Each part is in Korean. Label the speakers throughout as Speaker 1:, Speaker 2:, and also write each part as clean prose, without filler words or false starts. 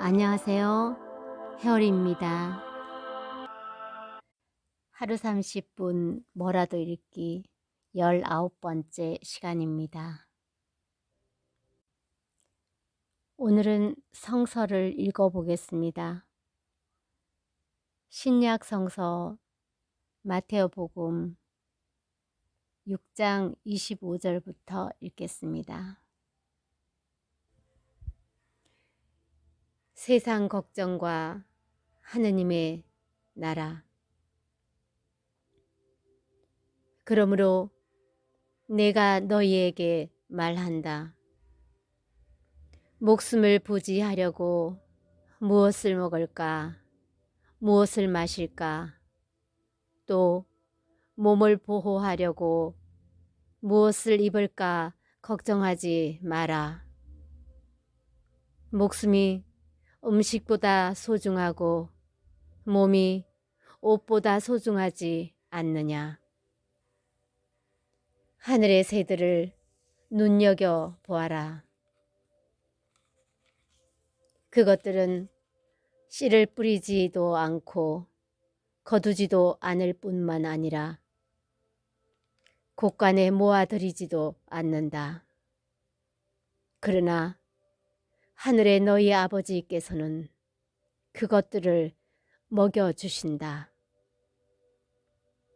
Speaker 1: 안녕하세요. 헤어리입니다. 하루 30분 뭐라도 읽기 19번째 시간입니다. 오늘은 성서를 읽어보겠습니다. 신약 성서 마테오복음 6장 25절부터 읽겠습니다. 세상 걱정과 하느님의 나라. 그러므로 내가 너희에게 말한다. 목숨을 부지하려고 무엇을 먹을까, 무엇을 마실까, 또 몸을 보호하려고 무엇을 입을까 걱정하지 마라. 목숨이 음식보다 소중하고 몸이 옷보다 소중하지 않느냐. 하늘의 새들을 눈여겨 보아라. 그것들은 씨를 뿌리지도 않고 거두지도 않을 뿐만 아니라 곳간에 모아들이지도 않는다. 그러나 하늘의 너희 아버지께서는 그것들을 먹여주신다.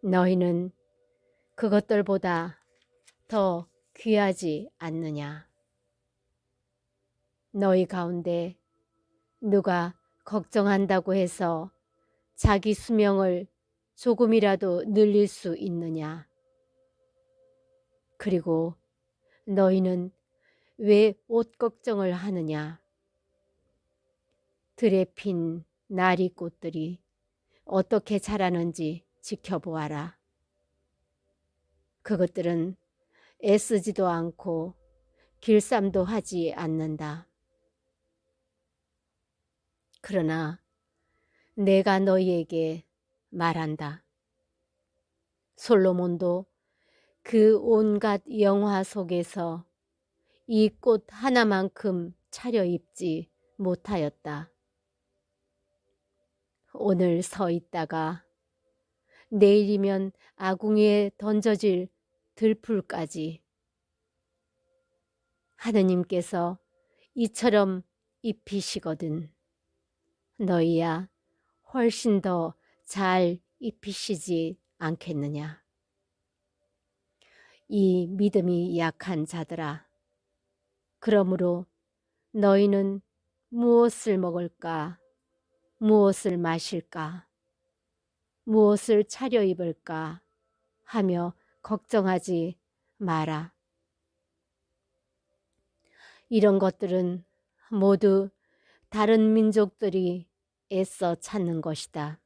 Speaker 1: 너희는 그것들보다 더 귀하지 않느냐. 너희 가운데 누가 걱정한다고 해서 자기 수명을 조금이라도 늘릴 수 있느냐. 그리고 너희는 왜 옷 걱정을 하느냐. 들에 핀 나리꽃들이 어떻게 자라는지 지켜보아라. 그것들은 애쓰지도 않고 길쌈도 하지 않는다. 그러나 내가 너희에게 말한다. 솔로몬도 그 온갖 영화 속에서 이 꽃 하나만큼 차려입지 못하였다. 오늘 서 있다가 내일이면 아궁이에 던져질 들풀까지 하느님께서 이처럼 입히시거든. 너희야 훨씬 더 잘 입히시지 않겠느냐. 이 믿음이 약한 자들아, 그러므로 너희는 무엇을 먹을까, 무엇을 마실까, 무엇을 차려입을까 하며 걱정하지 마라. 이런 것들은 모두 다른 민족들이 애써 찾는 것이다.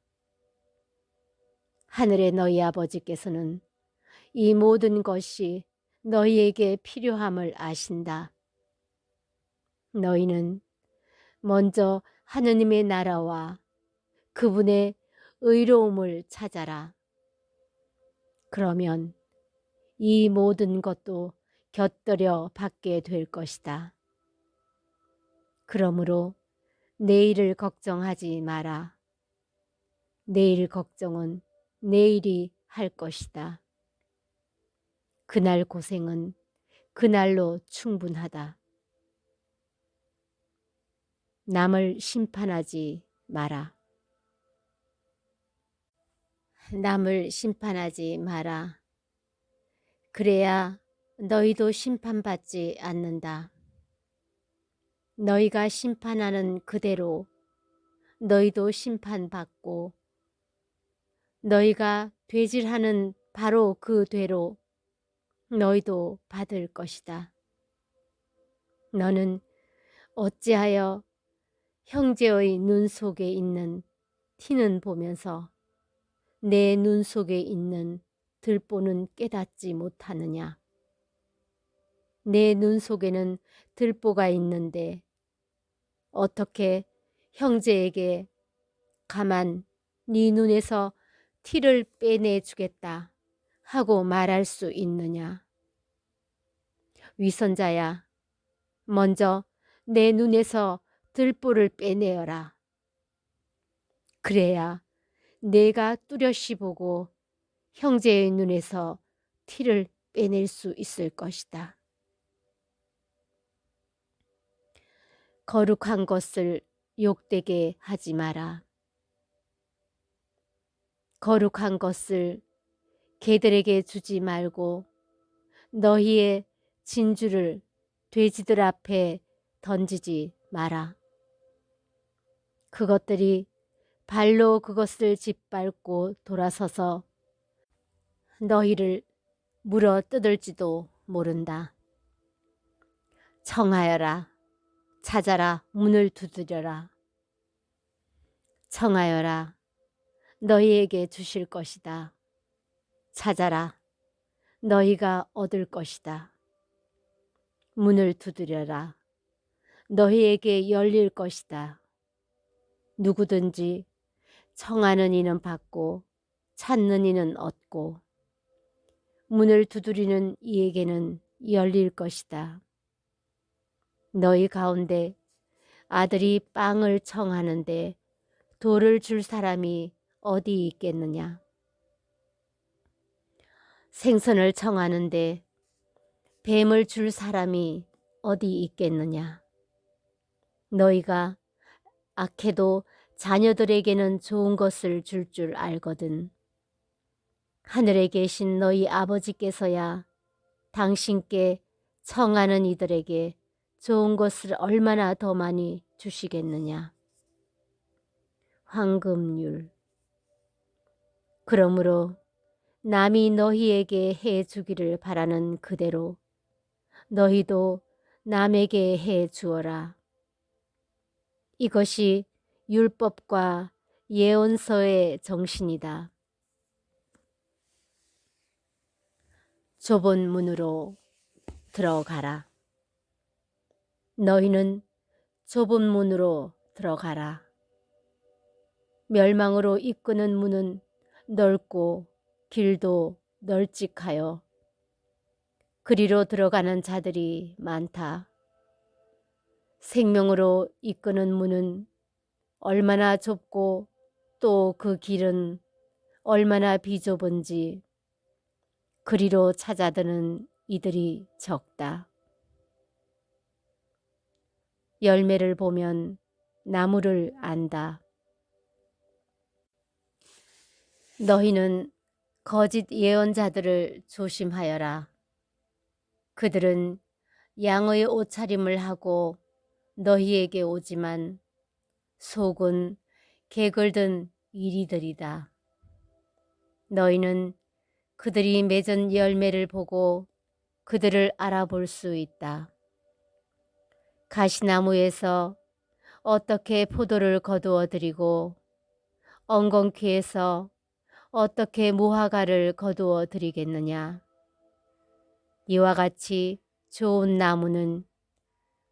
Speaker 1: 하늘의 너희 아버지께서는 이 모든 것이 너희에게 필요함을 아신다. 너희는 먼저 하느님의 나라와 그분의 의로움을 찾아라. 그러면 이 모든 것도 곁들여 받게 될 것이다. 그러므로 내일을 걱정하지 마라. 내일 걱정은 내일이 할 것이다. 그날 고생은 그날로 충분하다. 남을 심판하지 마라. 남을 심판하지 마라. 그래야 너희도 심판받지 않는다. 너희가 심판하는 그대로 너희도 심판받고 너희가 되질하는 바로 그 되로 너희도 받을 것이다. 너는 어찌하여 형제의 눈 속에 있는 티는 보면서 내 눈 속에 있는 들보는 깨닫지 못하느냐. 내 눈 속에는 들보가 있는데 어떻게 형제에게 가만 네 눈에서 티를 빼내주겠다 하고 말할 수 있느냐. 위선자야, 먼저 내 눈에서 들보를 빼내어라. 그래야 내가 뚜렷이 보고 형제의 눈에서 티를 빼낼 수 있을 것이다. 거룩한 것을 욕되게 하지 마라. 거룩한 것을 개들에게 주지 말고 너희의 진주를 돼지들 앞에 던지지 마라. 그것들이 발로 그것을 짓밟고 돌아서서 너희를 물어 뜯을지도 모른다. 청하여라. 찾아라. 문을 두드려라. 청하여라. 너희에게 주실 것이다. 찾아라. 너희가 얻을 것이다. 문을 두드려라. 너희에게 열릴 것이다. 누구든지 청하는 이는 받고 찾는 이는 얻고 문을 두드리는 이에게는 열릴 것이다. 너희 가운데 아들이 빵을 청하는데 돌을 줄 사람이 어디 있겠느냐? 생선을 청하는데 뱀을 줄 사람이 어디 있겠느냐? 너희가 악해도 자녀들에게는 좋은 것을 줄 줄 알거든. 하늘에 계신 너희 아버지께서야 당신께 청하는 이들에게 좋은 것을 얼마나 더 많이 주시겠느냐. 황금률. 그러므로 남이 너희에게 해 주기를 바라는 그대로 너희도 남에게 해 주어라. 이것이 율법과 예언서의 정신이다. 좁은 문으로 들어가라. 너희는 좁은 문으로 들어가라. 멸망으로 이끄는 문은 넓고 길도 널찍하여 그리로 들어가는 자들이 많다. 생명으로 이끄는 문은 얼마나 좁고 또 그 길은 얼마나 비좁은지 그리로 찾아드는 이들이 적다. 열매를 보면 나무를 안다. 너희는 거짓 예언자들을 조심하여라. 그들은 양의 옷차림을 하고 너희에게 오지만 속은 개글든 이리들이다. 너희는 그들이 맺은 열매를 보고 그들을 알아볼 수 있다. 가시나무에서 어떻게 포도를 거두어 드리고 엉겅퀴에서 어떻게 무화과를 거두어 드리겠느냐. 이와 같이 좋은 나무는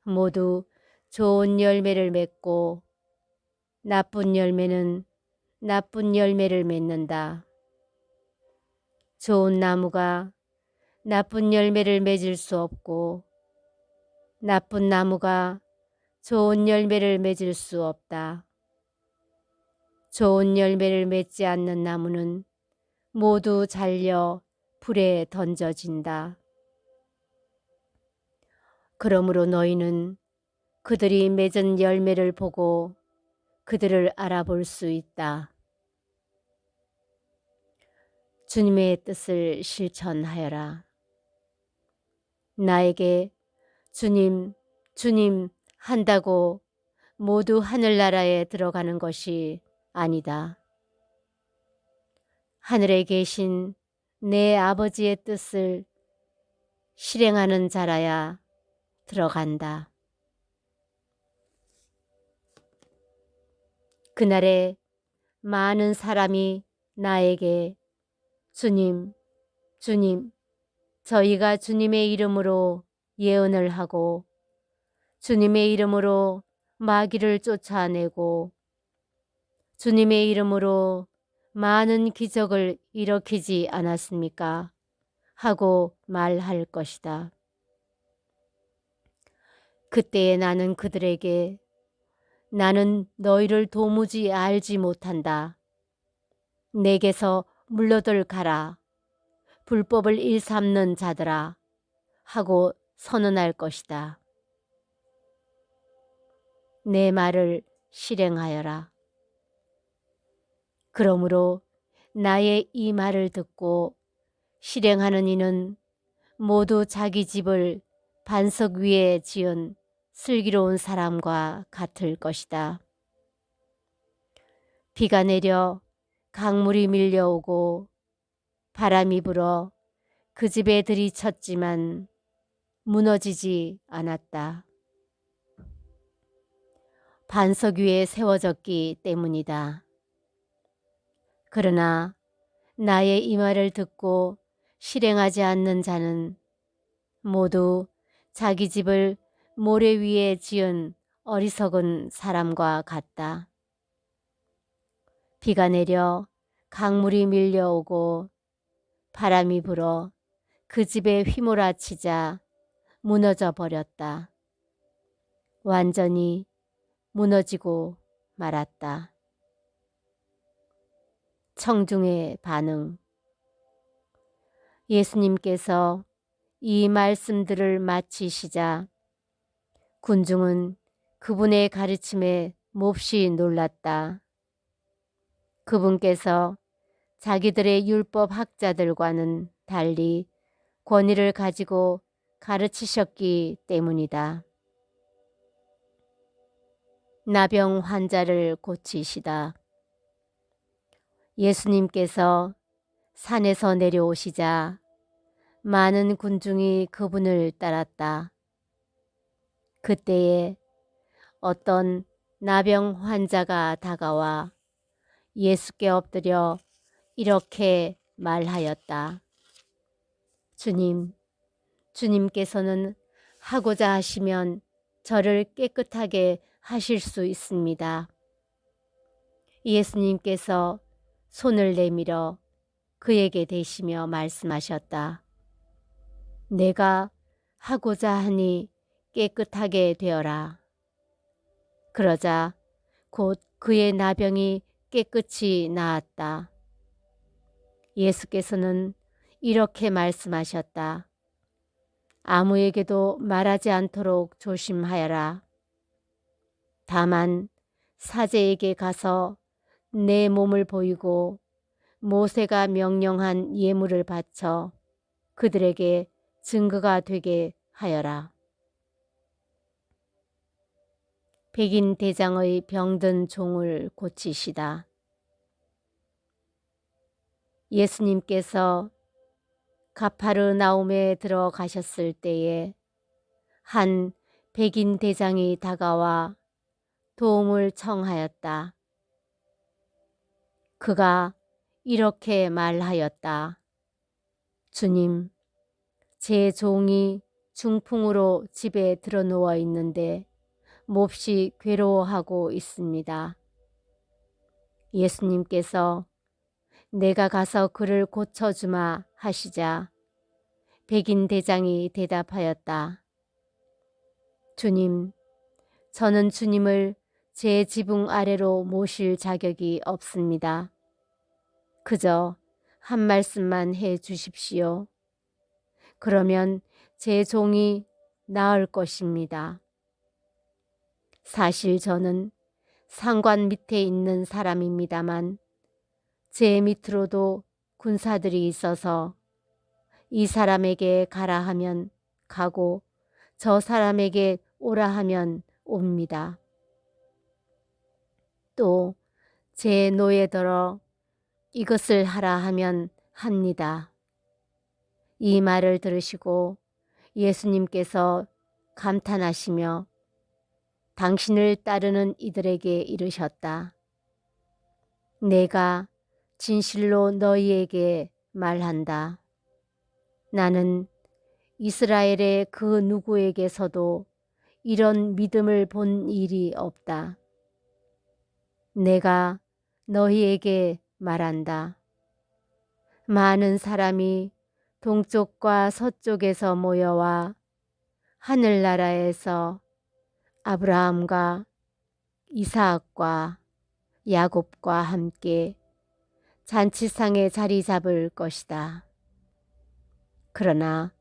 Speaker 1: 모두 좋은 열매를 맺고 나쁜 열매는 나쁜 열매를 맺는다. 좋은 나무가 나쁜 열매를 맺을 수 없고 나쁜 나무가 좋은 열매를 맺을 수 없다. 좋은 열매를 맺지 않는 나무는 모두 잘려 불에 던져진다. 그러므로 너희는 그들이 맺은 열매를 보고 그들을 알아볼 수 있다. 주님의 뜻을 실천하여라. 나에게 주님, 주님 한다고 모두 하늘나라에 들어가는 것이 아니다. 하늘에 계신 내 아버지의 뜻을 실행하는 자라야 들어간다. 그날에 많은 사람이 나에게 주님, 주님, 저희가 주님의 이름으로 예언을 하고 주님의 이름으로 마귀를 쫓아내고 주님의 이름으로 많은 기적을 일으키지 않았습니까? 하고 말할 것이다. 그때에 나는 그들에게 나는 너희를 도무지 알지 못한다. 내게서 물러들 가라. 불법을 일삼는 자들아 하고 선언할 것이다. 내 말을 실행하여라. 그러므로 나의 이 말을 듣고 실행하는 이는 모두 자기 집을 반석 위에 지은 슬기로운 사람과 같을 것이다. 비가 내려 강물이 밀려오고 바람이 불어 그 집에 들이쳤지만 무너지지 않았다. 반석 위에 세워졌기 때문이다. 그러나 나의 이 말을 듣고 실행하지 않는 자는 모두 자기 집을 모래 위에 지은 어리석은 사람과 같다. 비가 내려 강물이 밀려오고 바람이 불어 그 집에 휘몰아치자 무너져 버렸다. 완전히 무너지고 말았다. 청중의 반응. 예수님께서 이 말씀들을 마치시자 군중은 그분의 가르침에 몹시 놀랐다. 그분께서 자기들의 율법 학자들과는 달리 권위를 가지고 가르치셨기 때문이다. 나병 환자를 고치시다. 예수님께서 산에서 내려오시자 많은 군중이 그분을 따랐다. 그때에 어떤 나병 환자가 다가와 예수께 엎드려 이렇게 말하였다. 주님, 주님께서는 하고자 하시면 저를 깨끗하게 하실 수 있습니다. 예수님께서 손을 내밀어 그에게 대시며 말씀하셨다. 내가 하고자 하니 깨끗하게 되어라. 그러자 곧 그의 나병이 깨끗이 나았다. 예수께서는 이렇게 말씀하셨다. 아무에게도 말하지 않도록 조심하여라. 다만 사제에게 가서 내 몸을 보이고 모세가 명령한 예물을 바쳐 그들에게 증거가 되게 하여라. 백인 대장의 병든 종을 고치시다. 예수님께서 가파르나움에 들어가셨을 때에 한 백인 대장이 다가와 도움을 청하였다. 그가 이렇게 말하였다. 주님, 제 종이 중풍으로 집에 들어 누워 있는데 몹시 괴로워하고 있습니다. 예수님께서 내가 가서 그를 고쳐주마 하시자 백인 대장이 대답하였다. 주님, 저는 주님을 제 지붕 아래로 모실 자격이 없습니다. 그저 한 말씀만 해 주십시오. 그러면 제 종이 나을 것입니다. 사실 저는 상관 밑에 있는 사람입니다만 제 밑으로도 군사들이 있어서 이 사람에게 가라 하면 가고 저 사람에게 오라 하면 옵니다. 또 제 노예더러 이것을 하라 하면 합니다. 이 말을 들으시고 예수님께서 감탄하시며 당신을 따르는 이들에게 이르셨다. 내가 진실로 너희에게 말한다. 나는 이스라엘의 그 누구에게서도 이런 믿음을 본 일이 없다. 내가 너희에게 말한다. 많은 사람이 동쪽과 서쪽에서 모여와 하늘나라에서 아브라함과 이삭과 야곱과 함께 잔치상에 자리 잡을 것이다. 그러나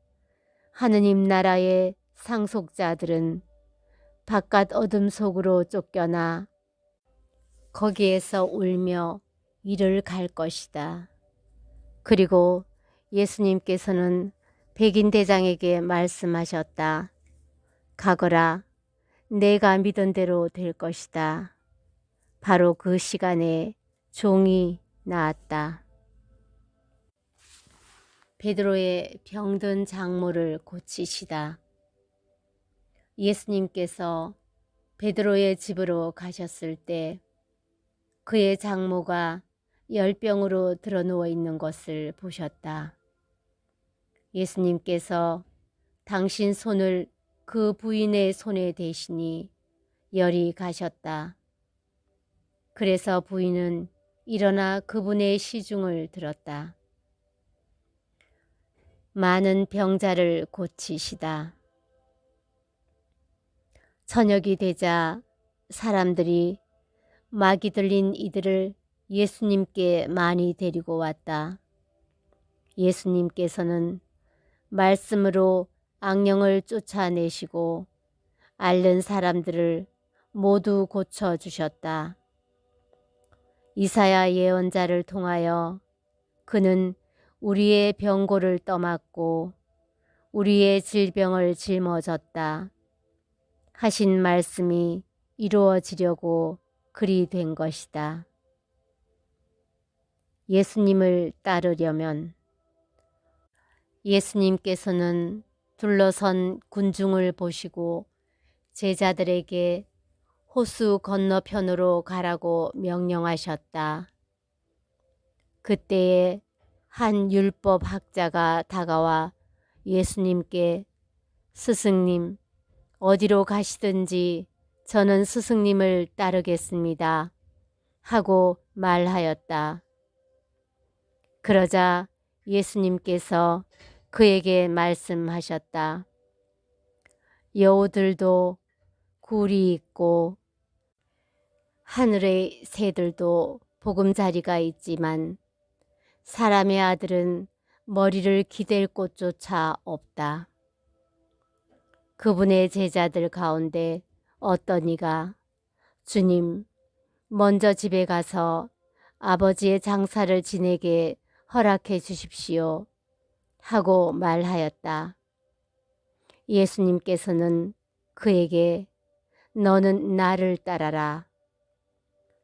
Speaker 1: 하느님 나라의 상속자들은 바깥 어둠 속으로 쫓겨나 거기에서 울며 이를 갈 것이다. 그리고 예수님께서는 백인 대장에게 말씀하셨다. 가거라, 내가 믿은 대로 될 것이다. 바로 그 시간에 종이 나았다. 베드로의 병든 장모를 고치시다. 예수님께서 베드로의 집으로 가셨을 때 그의 장모가 열병으로 드러누워 있는 것을 보셨다. 예수님께서 당신 손을 그 부인의 손에 대시니 열이 가셨다. 그래서 부인은 일어나 그분의 시중을 들었다. 많은 병자를 고치시다. 저녁이 되자 사람들이 마귀 들린 이들을 예수님께 많이 데리고 왔다. 예수님께서는 말씀으로 악령을 쫓아내시고 앓는 사람들을 모두 고쳐주셨다. 이사야 예언자를 통하여 그는 우리의 병고를 떠맡고 우리의 질병을 짊어졌다 하신 말씀이 이루어지려고 그리 된 것이다. 예수님을 따르려면 예수님께서는 둘러선 군중을 보시고 제자들에게 호수 건너편으로 가라고 명령하셨다. 그때에 한 율법 학자가 다가와 예수님께 스승님, 어디로 가시든지 저는 스승님을 따르겠습니다 하고 말하였다. 그러자 예수님께서 그에게 말씀하셨다. 여우들도 굴이 있고 하늘의 새들도 보금자리가 있지만 사람의 아들은 머리를 기댈 곳조차 없다. 그분의 제자들 가운데 어떤 이가 주님, 먼저 집에 가서 아버지의 장사를 지내게 허락해 주십시오 하고 말하였다. 예수님께서는 그에게 너는 나를 따라라.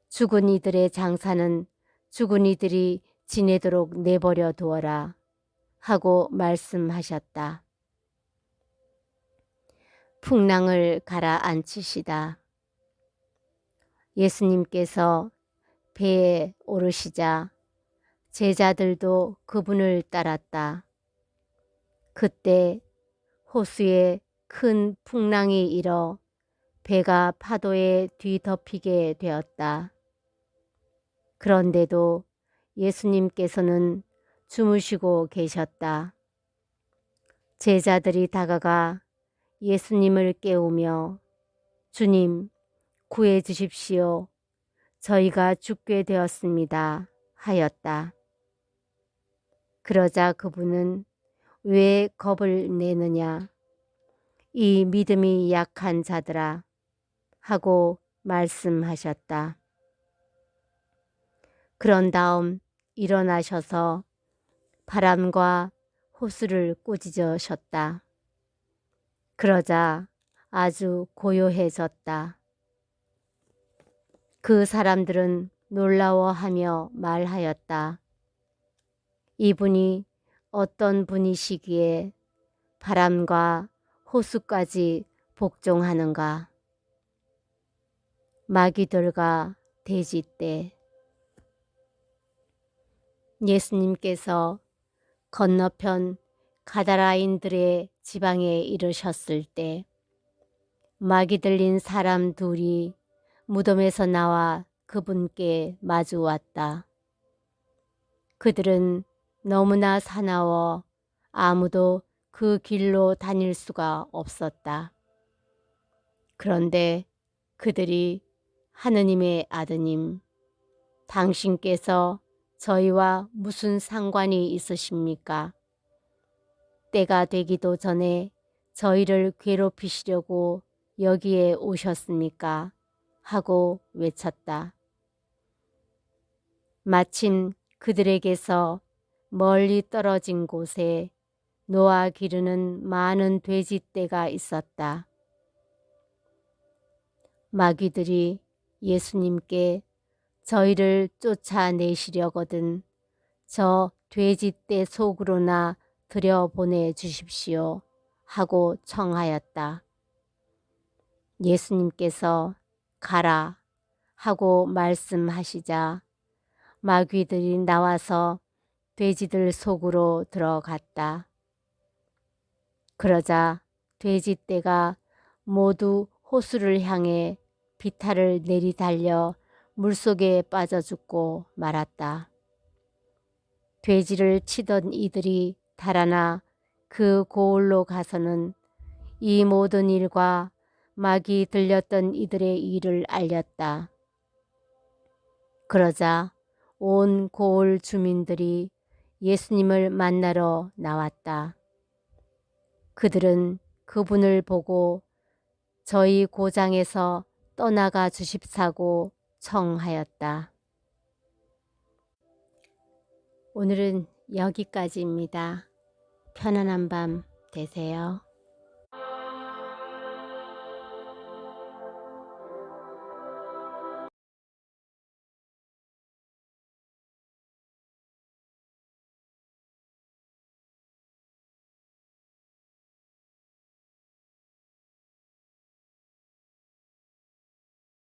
Speaker 1: 죽은 이들의 장사는 죽은 이들이 지내도록 내버려 두어라 하고 말씀하셨다. 풍랑을 가라앉히시다. 예수님께서 배에 오르시자 제자들도 그분을 따랐다. 그때 호수에 큰 풍랑이 일어 배가 파도에 뒤덮이게 되었다. 그런데도 예수님께서는 주무시고 계셨다. 제자들이 다가가 예수님을 깨우며 주님, 구해 주십시오. 저희가 죽게 되었습니다 하였다. 그러자 그분은 왜 겁을 내느냐? 이 믿음이 약한 자들아 하고 말씀하셨다. 그런 다음 일어나셔서 바람과 호수를 꾸짖으셨다. 그러자 아주 고요해졌다. 그 사람들은 놀라워하며 말하였다. 이분이 어떤 분이시기에 바람과 호수까지 복종하는가? 마귀들과 돼지 때 예수님께서 건너편 가다라인들의 지방에 이르셨을 때 마귀 들린 사람 둘이 무덤에서 나와 그분께 마주 왔다. 그들은 너무나 사나워 아무도 그 길로 다닐 수가 없었다. 그런데 그들이 하느님의 아드님, 당신께서 저희와 무슨 상관이 있으십니까? 때가 되기도 전에 저희를 괴롭히시려고 여기에 오셨습니까? 하고 외쳤다. 마침 그들에게서 멀리 떨어진 곳에 노아 기르는 많은 돼지떼가 있었다. 마귀들이 예수님께 저희를 쫓아내시려거든 저 돼지떼 속으로나 들여보내 주십시오 하고 청하였다. 예수님께서 가라 하고 말씀하시자 마귀들이 나와서 돼지들 속으로 들어갔다. 그러자 돼지떼가 모두 호수를 향해 비탈을 내리달려 물속에 빠져 죽고 말았다. 돼지를 치던 이들이 달아나 그 고을로 가서는 이 모든 일과 막이 들렸던 이들의 일을 알렸다. 그러자 온 고을 주민들이 예수님을 만나러 나왔다. 그들은 그분을 보고 저희 고장에서 떠나가 주십사고 청하였다. 오늘은 여기까지입니다. 편안한 밤 되세요.